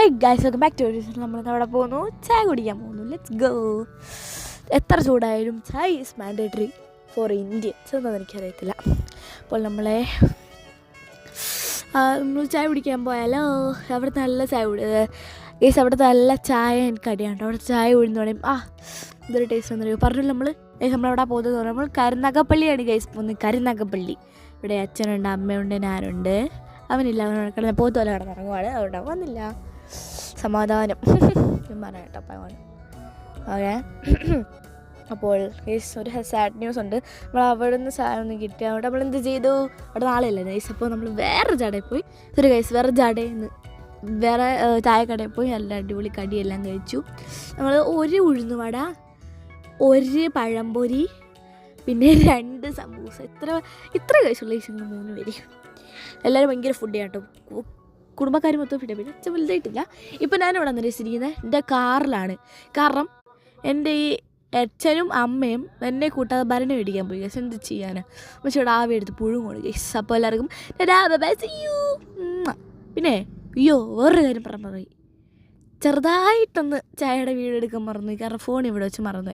Hey guys, welcome back to നമ്മൾ അവിടെ പോകുന്നു, ചായ കുടിക്കാൻ പോകുന്നു. Let's go. എത്ര ചൂടായാലും ചായ ഈസ് മാൻഡേറ്ററി ഫോർ ഇന്ത്യൻസ് എന്നൊന്നും എനിക്കറിയത്തില്ല. അപ്പോൾ നമ്മൾ ചായ കുടിക്കാൻ പോയാലോ? അവിടുത്തെ നല്ല ചായ ഗൈസ്, അവിടുത്തെ നല്ല ചായ എനിക്ക് അടിയാണ്. അവിടുത്തെ ചായ കുടിയെന്ന് പറയും ഇതൊരു ടേസ്റ്റ് എന്നറിയോ പറഞ്ഞില്ല. നമ്മളവിടെ പോകുന്നത് നമ്മൾ കരുനാഗപ്പള്ളിയാണ് ഗൈസ് പോകുന്നത്. കരുനാഗപ്പള്ളി. ഇവിടെ അച്ഛനുണ്ട്, അമ്മയുണ്ട്, ഞാനുണ്ട്. അവനില്ല, അവനോട് കിടന്ന് പോത്തോല കിടന്നിറങ്ങുവാണ്. അതുകൊണ്ട് അവൻ വന്നില്ല. സമാധാനം പറയാം കേട്ടോ. ഓക്കെ, അപ്പോൾ ഗൈസ് ഒരു സാഡ് ന്യൂസ് ഉണ്ട്. നമ്മൾ അവിടെ നിന്ന് സാധനം കിട്ടി. അവിടെ നമ്മൾ എന്ത് ചെയ്തു? അവിടെ നാളെയല്ലേ ഗൈസ്. അപ്പോൾ നമ്മൾ വേറെ ജടയിൽ പോയി. ഇതൊരു ഗൈസ് വേറെ ജടയിൽ നിന്ന് വേറെ ചായക്കടയിൽ പോയി നല്ല അടിപൊളി കടിയെല്ലാം കഴിച്ചു. നമ്മൾ ഒരു ഉഴുന്നുവട, ഒരു പഴംപൊരി, പിന്നെ 2 സമൂസ, ഇത്ര കഴിച്ചുള്ള ഗൈസ്. 3 പേര് എല്ലാവരും ഭയങ്കര ഫുഡ് ചെയ്യാട്ടോ. കുടുംബക്കാർ മൊത്തം പിന്നെ അച്ഛൻ വലുതായിട്ടില്ല. ഇപ്പം ഞാനിവിടെ നിരസിച്ചിരിക്കുന്നത് എൻ്റെ കാറിലാണ്. കാരണം എൻ്റെ ഈ അച്ഛനും അമ്മയും എന്നെ കൂട്ടാതെ ഭരണ മേടിക്കാൻ പോയി ഗൈസ്. എന്ത് ചെയ്യാനാണ്? പക്ഷേ ഇവിടെ ആവി എടുത്ത് പുഴുങ്ങോളൂ ഗൈസ്. അപ്പോൾ എല്ലാവർക്കും പിന്നെ വേറൊരു കാര്യം പറയി ചെറുതായിട്ടൊന്ന് ചായയുടെ വീഡിയോ എടുക്കാൻ മറന്നു. കാരണം ഫോൺ ഇവിടെ വെച്ച് മറന്നു.